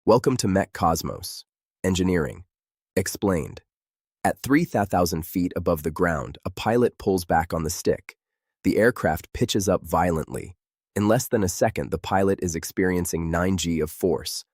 Welcome to Mech Cosmos. Engineering. Explained. At 3,000 feet above the ground, a pilot pulls back on the stick. The aircraft pitches up violently. In less than a second, the pilot is experiencing 9G of force,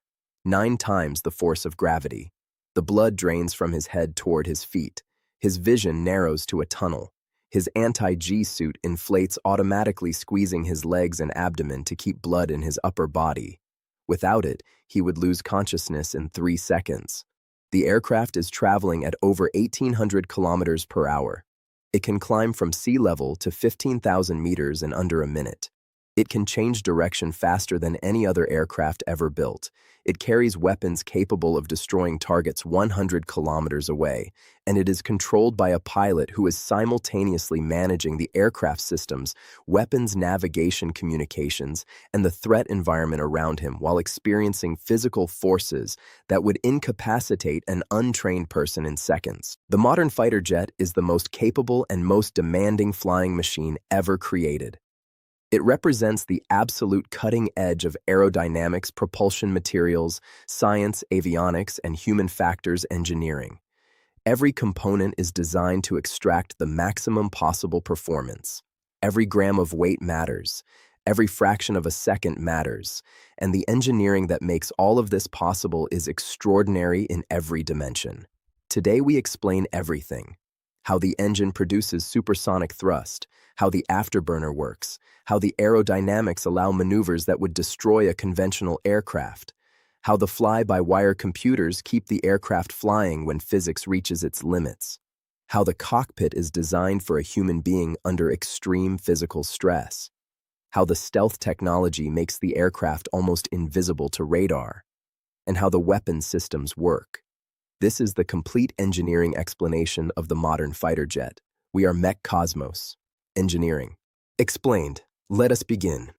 9 times the force of gravity. The blood drains from his head toward his feet. His vision narrows to a tunnel. His anti-G suit inflates, automatically squeezing his legs and abdomen to keep blood in his upper body. Without it, he would lose consciousness in 3 seconds. The aircraft is traveling at over 1,800 kilometers per hour. It can climb from sea level to 15,000 meters in under a minute. It can change direction faster than any other aircraft ever built. It carries weapons capable of destroying targets 100 kilometers away, and it is controlled by a pilot who is simultaneously managing the aircraft systems, weapons navigation communications, and the threat environment around him while experiencing physical forces that would incapacitate an untrained person in seconds. The modern fighter jet is the most capable and most demanding flying machine ever created. It represents the absolute cutting edge of aerodynamics, propulsion materials, science, avionics, and human factors engineering. Every component is designed to extract the maximum possible performance. Every gram of weight matters. Every fraction of a second matters. And the engineering that makes all of this possible is extraordinary in every dimension. Today we explain everything. How the engine produces supersonic thrust, how the afterburner works, how the aerodynamics allow maneuvers that would destroy a conventional aircraft, how the fly-by-wire computers keep the aircraft flying when physics reaches its limits, how the cockpit is designed for a human being under extreme physical stress, how the stealth technology makes the aircraft almost invisible to radar, and how the weapon systems work. This is the complete engineering explanation of the modern fighter jet. We are Mech Cosmos. Engineering. Explained. Let us begin.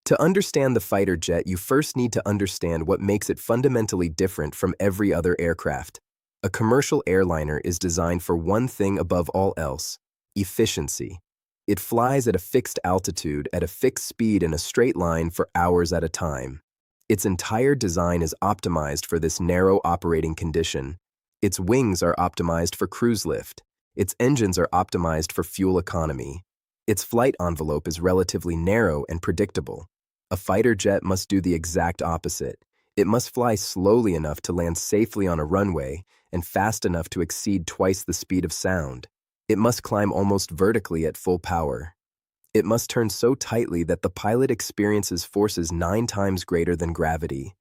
To understand the fighter jet, you first need to understand what makes it fundamentally different from every other aircraft. A commercial airliner is designed for one thing above all else: efficiency. It flies at a fixed altitude, at a fixed speed in a straight line for hours at a time. Its entire design is optimized for this narrow operating condition. Its wings are optimized for cruise lift. Its engines are optimized for fuel economy. Its flight envelope is relatively narrow and predictable. A fighter jet must do the exact opposite. It must fly slowly enough to land safely on a runway and fast enough to exceed twice the speed of sound. It must climb almost vertically at full power. It must turn so tightly that the pilot experiences forces 9 times greater than gravity.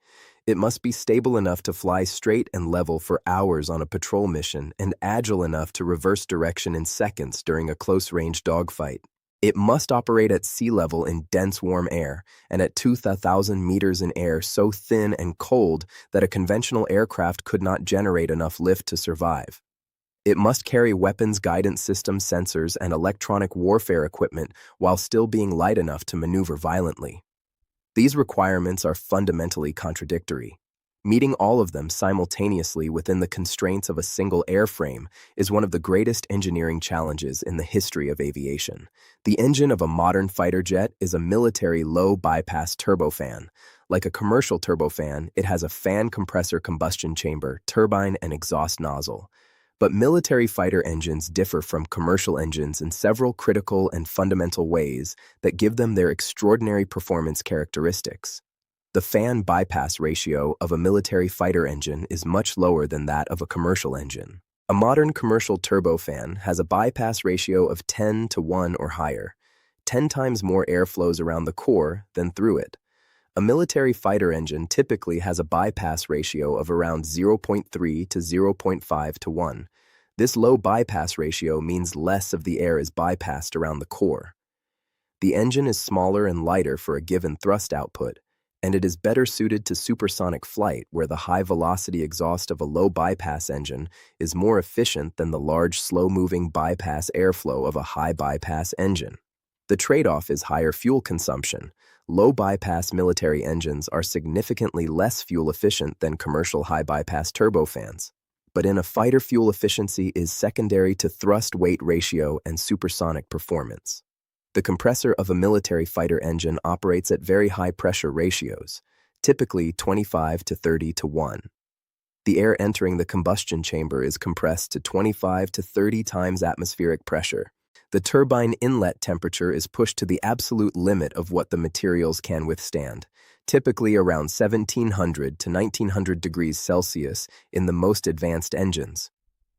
It must be stable enough to fly straight and level for hours on a patrol mission and agile enough to reverse direction in seconds during a close-range dogfight. It must operate at sea level in dense warm air and at 2,000 meters in air so thin and cold that a conventional aircraft could not generate enough lift to survive. It must carry weapons guidance system sensors and electronic warfare equipment while still being light enough to maneuver violently. These requirements are fundamentally contradictory. Meeting all of them simultaneously within the constraints of a single airframe is one of the greatest engineering challenges in the history of aviation. The engine of a modern fighter jet is a military low-bypass turbofan. Like a commercial turbofan, it has a fan compressor combustion chamber, turbine, and exhaust nozzle. But military fighter engines differ from commercial engines in several critical and fundamental ways that give them their extraordinary performance characteristics. The fan bypass ratio of a military fighter engine is much lower than that of a commercial engine. A modern commercial turbofan has a bypass ratio of 10 to 1 or higher. 10 times more air flows around the core than through it. A military fighter engine typically has a bypass ratio of around 0.3 to 0.5 to 1. This low bypass ratio means less of the air is bypassed around the core. The engine is smaller and lighter for a given thrust output, and it is better suited to supersonic flight where the high-velocity exhaust of a low-bypass engine is more efficient than the large, slow-moving bypass airflow of a high-bypass engine. The trade-off is higher fuel consumption. Low-bypass military engines are significantly less fuel efficient than commercial high-bypass turbofans. But in a fighter, fuel efficiency is secondary to thrust-weight ratio and supersonic performance. The compressor of a military fighter engine operates at very high pressure ratios, typically 25 to 30 to 1. The air entering the combustion chamber is compressed to 25 to 30 times atmospheric pressure. The turbine inlet temperature is pushed to the absolute limit of what the materials can withstand, typically around 1700 to 1900 degrees Celsius in the most advanced engines.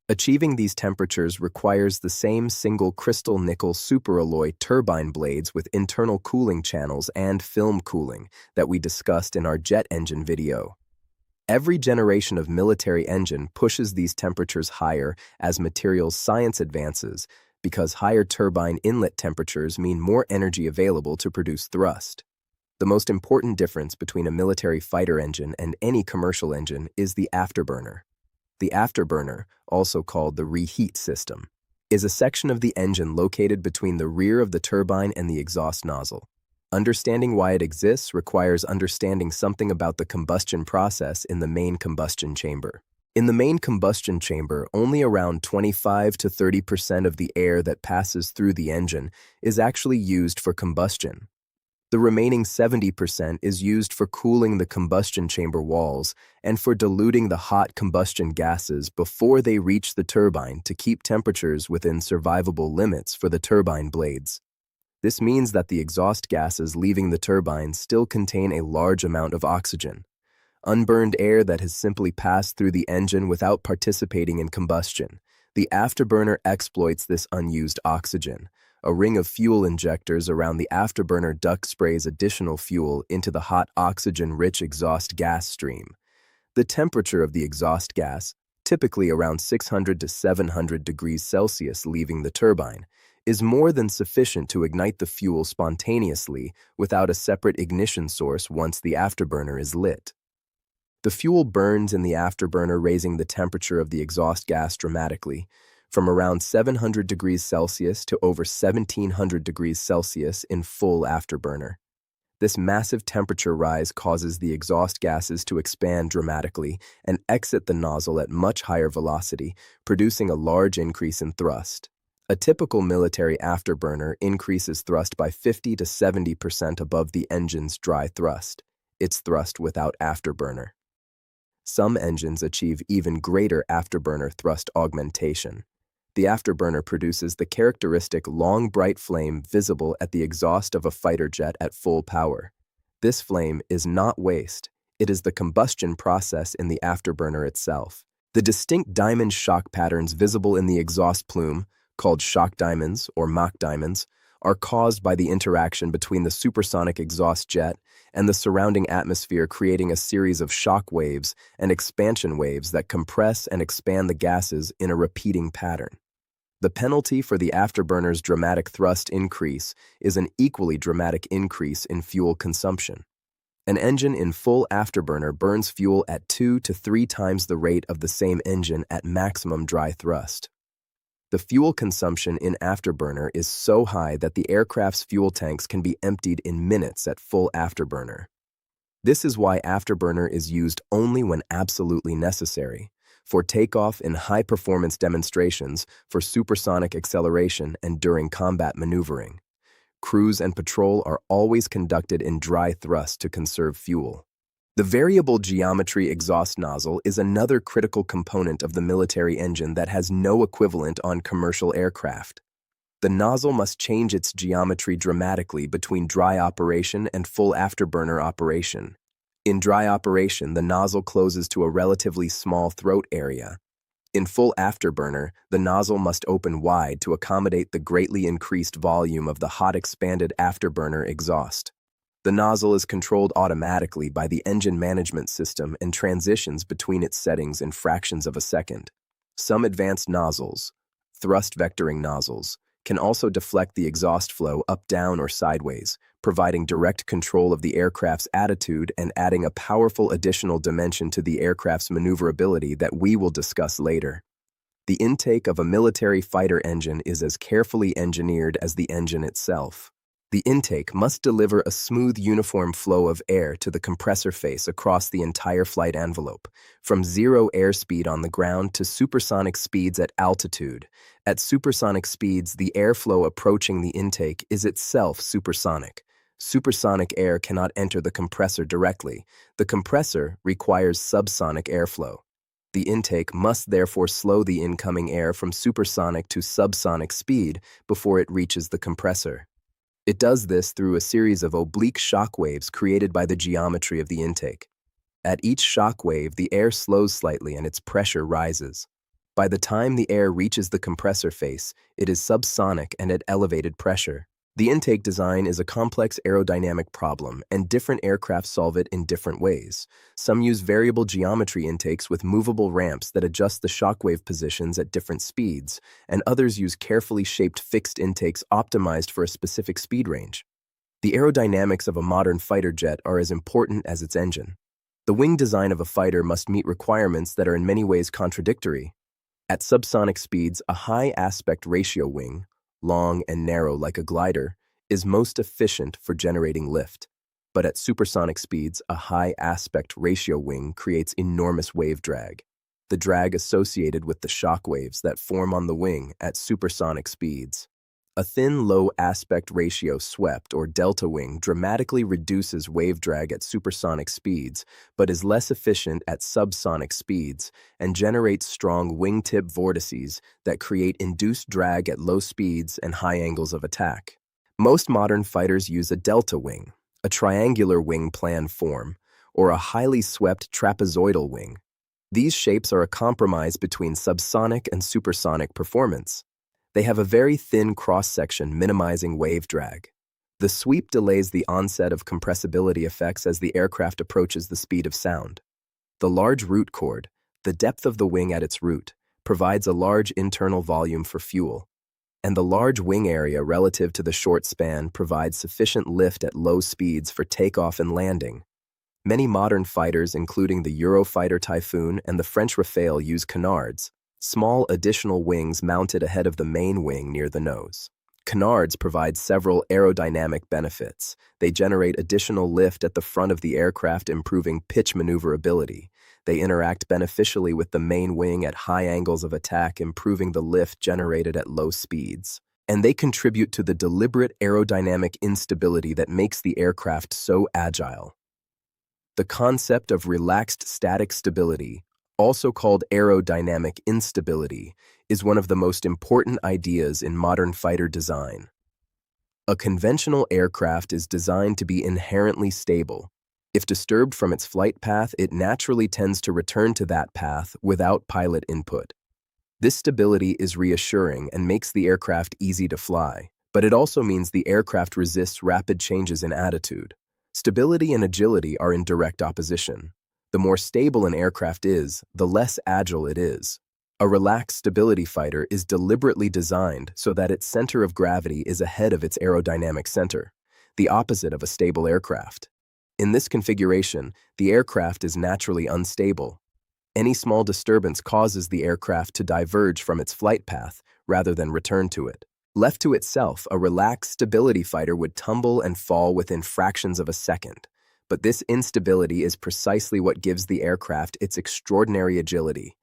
Achieving these temperatures requires the same single crystal nickel superalloy turbine blades with internal cooling channels and film cooling that we discussed in our jet engine video. Every generation of military engine pushes these temperatures higher as materials science advances, because higher turbine inlet temperatures mean more energy available to produce thrust. The most important difference between a military fighter engine and any commercial engine is the afterburner. The afterburner, also called the reheat system, is a section of the engine located between the rear of the turbine and the exhaust nozzle. Understanding why it exists requires understanding something about the combustion process in the main combustion chamber. In the main combustion chamber, only around 25 to 30% of the air that passes through the engine is actually used for combustion. The remaining 70% is used for cooling the combustion chamber walls and for diluting the hot combustion gases before they reach the turbine to keep temperatures within survivable limits for the turbine blades. This means that the exhaust gases leaving the turbine still contain a large amount of oxygen, unburned air that has simply passed through the engine without participating in combustion. The afterburner exploits this unused oxygen. A ring of fuel injectors around the afterburner duct sprays additional fuel into the hot oxygen-rich exhaust gas stream. The temperature of the exhaust gas, typically around 600 to 700 degrees Celsius leaving the turbine, is more than sufficient to ignite the fuel spontaneously without a separate ignition source once the afterburner is lit. The fuel burns in the afterburner, raising the temperature of the exhaust gas dramatically, from around 700 degrees Celsius to over 1700 degrees Celsius in full afterburner. This massive temperature rise causes the exhaust gases to expand dramatically and exit the nozzle at much higher velocity, producing a large increase in thrust. A typical military afterburner increases thrust by 50 to 70% above the engine's dry thrust, its thrust without afterburner. Some engines achieve even greater afterburner thrust augmentation. The afterburner produces the characteristic long bright flame visible at the exhaust of a fighter jet at full power. This flame is not waste, it is the combustion process in the afterburner itself. The distinct diamond shock patterns visible in the exhaust plume, called shock diamonds or Mach diamonds, are caused by the interaction between the supersonic exhaust jet and the surrounding atmosphere, creating a series of shock waves and expansion waves that compress and expand the gases in a repeating pattern. The penalty for the afterburner's dramatic thrust increase is an equally dramatic increase in fuel consumption. An engine in full afterburner burns fuel at 2 to 3 times the rate of the same engine at maximum dry thrust. The fuel consumption in afterburner is so high that the aircraft's fuel tanks can be emptied in minutes at full afterburner. This is why afterburner is used only when absolutely necessary, for takeoff in high-performance demonstrations, for supersonic acceleration, and during combat maneuvering. Cruise and patrol are always conducted in dry thrust to conserve fuel. The variable geometry exhaust nozzle is another critical component of the military engine that has no equivalent on commercial aircraft. The nozzle must change its geometry dramatically between dry operation and full afterburner operation. In dry operation, the nozzle closes to a relatively small throat area. In full afterburner, the nozzle must open wide to accommodate the greatly increased volume of the hot expanded afterburner exhaust. The nozzle is controlled automatically by the engine management system and transitions between its settings in fractions of a second. Some advanced nozzles, thrust vectoring nozzles, can also deflect the exhaust flow up, down, or sideways, providing direct control of the aircraft's attitude and adding a powerful additional dimension to the aircraft's maneuverability that we will discuss later. The intake of a military fighter engine is as carefully engineered as the engine itself. The intake must deliver a smooth, uniform flow of air to the compressor face across the entire flight envelope, from zero airspeed on the ground to supersonic speeds at altitude. At supersonic speeds, the airflow approaching the intake is itself supersonic. Supersonic air cannot enter the compressor directly. The compressor requires subsonic airflow. The intake must therefore slow the incoming air from supersonic to subsonic speed before it reaches the compressor. It does this through a series of oblique shock waves created by the geometry of the intake. At each shock wave, the air slows slightly and its pressure rises. By the time the air reaches the compressor face, it is subsonic and at elevated pressure. The intake design is a complex aerodynamic problem, and different aircraft solve it in different ways. Some use variable geometry intakes with movable ramps that adjust the shockwave positions at different speeds, and others use carefully shaped fixed intakes optimized for a specific speed range. The aerodynamics of a modern fighter jet are as important as its engine. The wing design of a fighter must meet requirements that are in many ways contradictory. At subsonic speeds, a high aspect ratio wing, long and narrow like a glider, is most efficient for generating lift. But at supersonic speeds, a high aspect ratio wing creates enormous wave drag. The drag associated with the shock waves that form on the wing at supersonic speeds. A thin, low aspect ratio swept or delta wing dramatically reduces wave drag at supersonic speeds, but is less efficient at subsonic speeds and generates strong wingtip vortices that create induced drag at low speeds and high angles of attack. Most modern fighters use a delta wing, a triangular wing plan form, or a highly swept trapezoidal wing. These shapes are a compromise between subsonic and supersonic performance. They have a very thin cross-section minimizing wave drag. The sweep delays the onset of compressibility effects as the aircraft approaches the speed of sound. The large root chord, the depth of the wing at its root, provides a large internal volume for fuel, and the large wing area relative to the short span provides sufficient lift at low speeds for takeoff and landing. Many modern fighters, including the Eurofighter Typhoon and the French Rafale, use canards, small additional wings mounted ahead of the main wing near the nose. Canards provide several aerodynamic benefits. They generate additional lift at the front of the aircraft, improving pitch maneuverability. They interact beneficially with the main wing at high angles of attack, improving the lift generated at low speeds. And they contribute to the deliberate aerodynamic instability that makes the aircraft so agile. The concept of relaxed static stability, also called aerodynamic instability, is one of the most important ideas in modern fighter design. A conventional aircraft is designed to be inherently stable. If disturbed from its flight path, it naturally tends to return to that path without pilot input. This stability is reassuring and makes the aircraft easy to fly, but it also means the aircraft resists rapid changes in attitude. Stability and agility are in direct opposition. The more stable an aircraft is, the less agile it is. A relaxed stability fighter is deliberately designed so that its center of gravity is ahead of its aerodynamic center, the opposite of a stable aircraft. In this configuration, the aircraft is naturally unstable. Any small disturbance causes the aircraft to diverge from its flight path rather than return to it. Left to itself, a relaxed stability fighter would tumble and fall within fractions of a second. But this instability is precisely what gives the aircraft its extraordinary agility.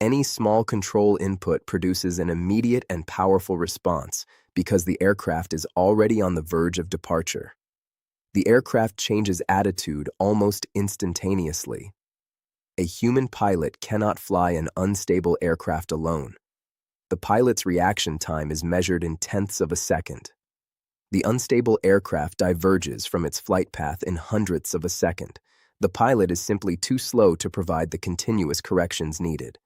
Any small control input produces an immediate and powerful response because the aircraft is already on the verge of departure. The aircraft changes attitude almost instantaneously. A human pilot cannot fly an unstable aircraft alone. The pilot's reaction time is measured in tenths of a second. The unstable aircraft diverges from its flight path in hundredths of a second. The pilot is simply too slow to provide the continuous corrections needed.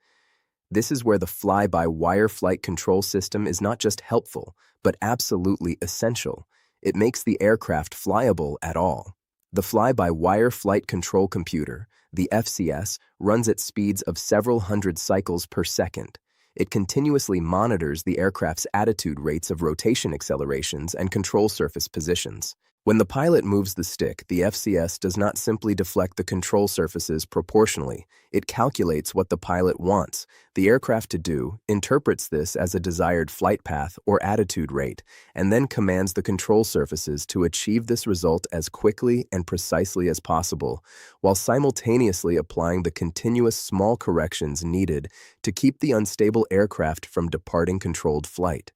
This is where the fly-by-wire flight control system is not just helpful, but absolutely essential. It makes the aircraft flyable at all. The fly-by-wire flight control computer, the FCS, runs at speeds of several hundred cycles per second. It continuously monitors the aircraft's attitude rates of rotation accelerations and control surface positions. When the pilot moves the stick, the FCS does not simply deflect the control surfaces proportionally. It calculates what the pilot wants the aircraft to do, interprets this as a desired flight path or attitude rate, and then commands the control surfaces to achieve this result as quickly and precisely as possible, while simultaneously applying the continuous small corrections needed to keep the unstable aircraft from departing controlled flight.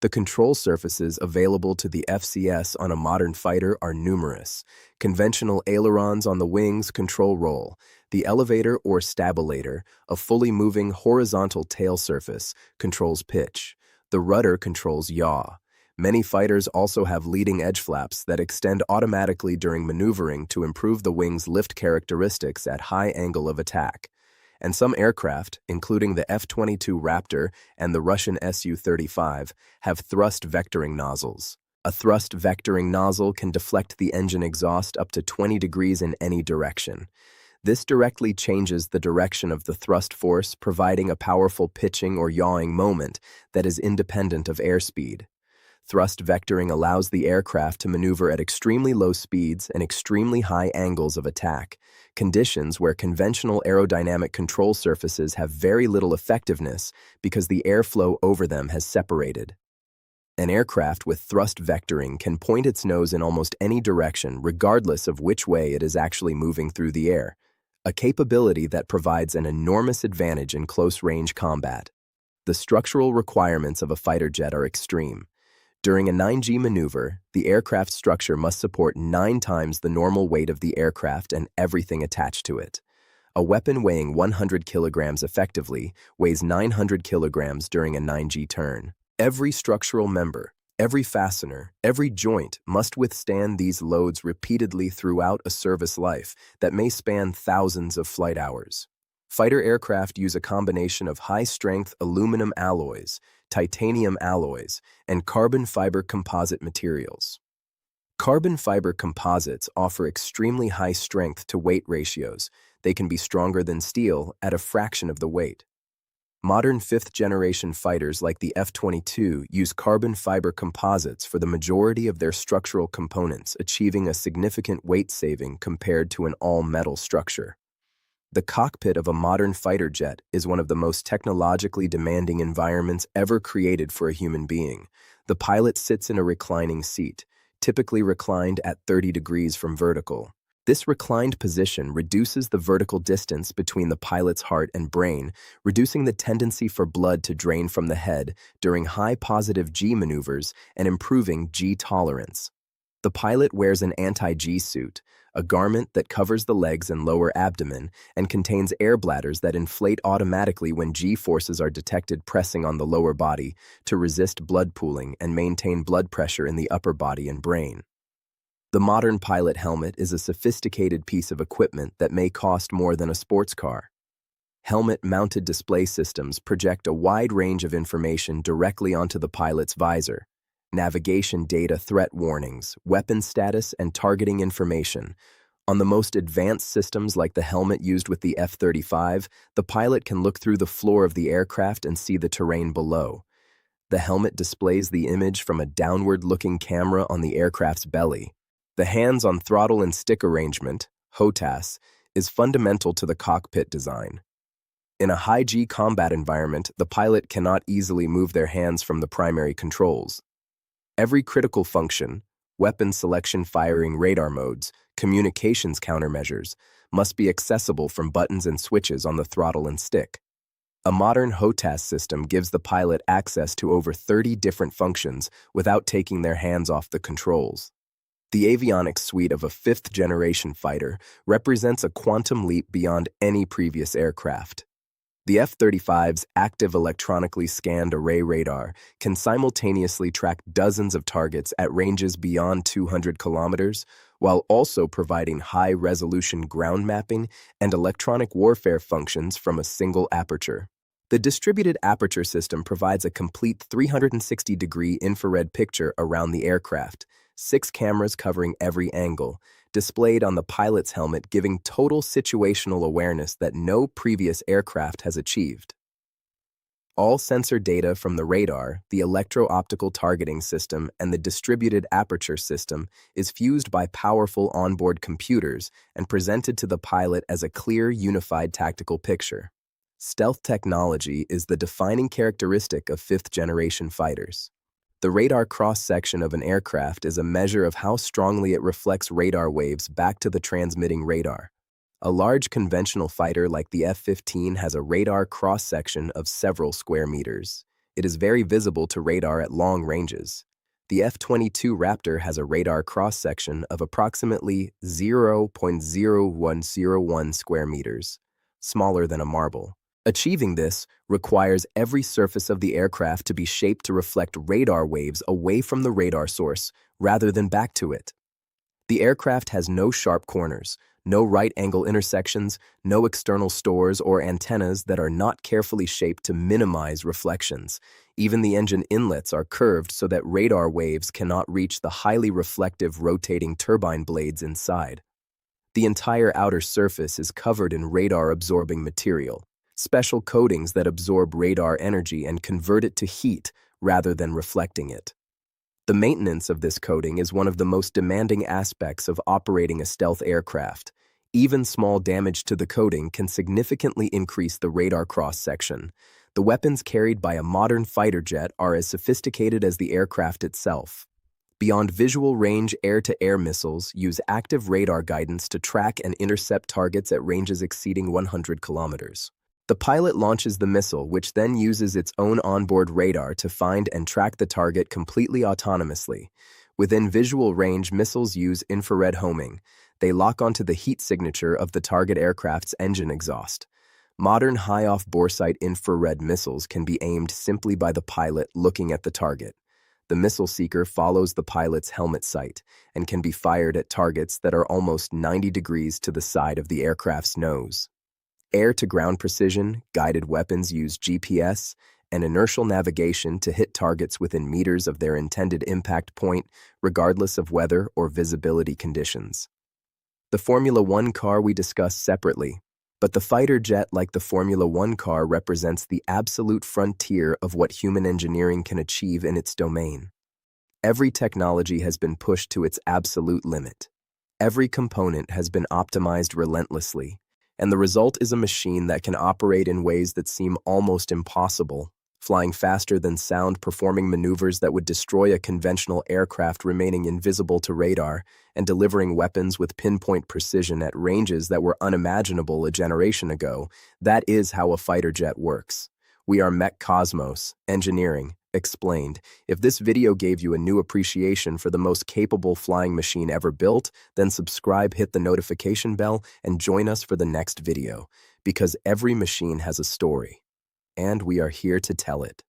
The control surfaces available to the FCS on a modern fighter are numerous. Conventional ailerons on the wings control roll. The elevator or stabilator, a fully moving horizontal tail surface, controls pitch. The rudder controls yaw. Many fighters also have leading edge flaps that extend automatically during maneuvering to improve the wing's lift characteristics at high angle of attack. And some aircraft, including the F-22 Raptor and the Russian Su-35, have thrust vectoring nozzles. A thrust vectoring nozzle can deflect the engine exhaust up to 20 degrees in any direction. This directly changes the direction of the thrust force, providing a powerful pitching or yawing moment that is independent of airspeed. Thrust vectoring allows the aircraft to maneuver at extremely low speeds and extremely high angles of attack, conditions where conventional aerodynamic control surfaces have very little effectiveness because the airflow over them has separated. An aircraft with thrust vectoring can point its nose in almost any direction regardless of which way it is actually moving through the air, a capability that provides an enormous advantage in close-range combat. The structural requirements of a fighter jet are extreme. During a 9G maneuver, the aircraft structure must support 9 times the normal weight of the aircraft and everything attached to it. A weapon weighing 100 kilograms effectively weighs 900 kilograms during a 9G turn. Every structural member, every fastener, every joint must withstand these loads repeatedly throughout a service life that may span thousands of flight hours. Fighter aircraft use a combination of high-strength aluminum alloys, titanium alloys, and carbon fiber composite materials. Carbon fiber composites offer extremely high strength-to-weight ratios. They can be stronger than steel at a fraction of the weight. Modern fifth-generation fighters like the F-22 use carbon fiber composites for the majority of their structural components, achieving a significant weight saving compared to an all-metal structure. The cockpit of a modern fighter jet is one of the most technologically demanding environments ever created for a human being. The pilot sits in a reclining seat, typically reclined at 30 degrees from vertical. This reclined position reduces the vertical distance between the pilot's heart and brain, reducing the tendency for blood to drain from the head during high positive G maneuvers and improving G tolerance. The pilot wears an anti-G suit, a garment that covers the legs and lower abdomen and contains air bladders that inflate automatically when G forces are detected pressing on the lower body to resist blood pooling and maintain blood pressure in the upper body and brain. The modern pilot helmet is a sophisticated piece of equipment that may cost more than a sports car. Helmet-mounted display systems project a wide range of information directly onto the pilot's visor. Navigation data, threat warnings, weapon status, and targeting information. On the most advanced systems like the helmet used with the F-35, the pilot can look through the floor of the aircraft and see the terrain below. The helmet displays the image from a downward-looking camera on the aircraft's belly. The hands-on throttle and stick arrangement, HOTAS, is fundamental to the cockpit design. In a high-G combat environment, the pilot cannot easily move their hands from the primary controls. Every critical function, weapon selection, firing, radar modes, communications countermeasures, must be accessible from buttons and switches on the throttle and stick. A modern HOTAS system gives the pilot access to over 30 different functions without taking their hands off the controls. The avionics suite of a fifth-generation fighter represents a quantum leap beyond any previous aircraft. The F-35's active electronically scanned array radar can simultaneously track dozens of targets at ranges beyond 200 kilometers, while also providing high-resolution ground mapping and electronic warfare functions from a single aperture. The distributed aperture system provides a complete 360-degree infrared picture around the aircraft, 6 cameras covering every angle, displayed on the pilot's helmet, giving total situational awareness that no previous aircraft has achieved. All sensor data from the radar, the electro-optical targeting system, and the distributed aperture system is fused by powerful onboard computers and presented to the pilot as a clear, unified tactical picture. Stealth technology is the defining characteristic of fifth-generation fighters. The radar cross-section of an aircraft is a measure of how strongly it reflects radar waves back to the transmitting radar. A large conventional fighter like the F-15 has a radar cross-section of several square meters. it is very visible to radar at long ranges. The F-22 Raptor has a radar cross-section of approximately 0.0101 square meters, smaller than a marble. Achieving this requires every surface of the aircraft to be shaped to reflect radar waves away from the radar source rather than back to it. The aircraft has no sharp corners, no right-angle intersections, no external stores or antennas that are not carefully shaped to minimize reflections. Even the engine inlets are curved so that radar waves cannot reach the highly reflective rotating turbine blades inside. The entire outer surface is covered in radar-absorbing material, special coatings that absorb radar energy and convert it to heat rather than reflecting it. The maintenance of this coating is one of the most demanding aspects of operating a stealth aircraft. Even small damage to the coating can significantly increase the radar cross-section. The weapons carried by a modern fighter jet are as sophisticated as the aircraft itself. Beyond visual range, air-to-air missiles use active radar guidance to track and intercept targets at ranges exceeding 100 kilometers. The pilot launches the missile, which then uses its own onboard radar to find and track the target completely autonomously. Within visual range, missiles use infrared homing. They lock onto the heat signature of the target aircraft's engine exhaust. Modern high-off boresight infrared missiles can be aimed simply by the pilot looking at the target. The missile seeker follows the pilot's helmet sight and can be fired at targets that are almost 90 degrees to the side of the aircraft's nose. Air-to-ground precision, guided weapons use GPS and inertial navigation to hit targets within meters of their intended impact point, regardless of weather or visibility conditions. The Formula One car we discussed separately, but the fighter jet, like the Formula One car, represents the absolute frontier of what human engineering can achieve in its domain. Every technology has been pushed to its absolute limit. Every component has been optimized relentlessly, and the result is a machine that can operate in ways that seem almost impossible, flying faster than sound, performing maneuvers that would destroy a conventional aircraft, remaining invisible to radar, and delivering weapons with pinpoint precision at ranges that were unimaginable a generation ago. That is how a fighter jet works. We are Mech Cosmos, Engineering, Explained. If this video gave you a new appreciation for the most capable flying machine ever built, then subscribe, hit the notification bell, and join us for the next video, because every machine has a story, and we are here to tell it.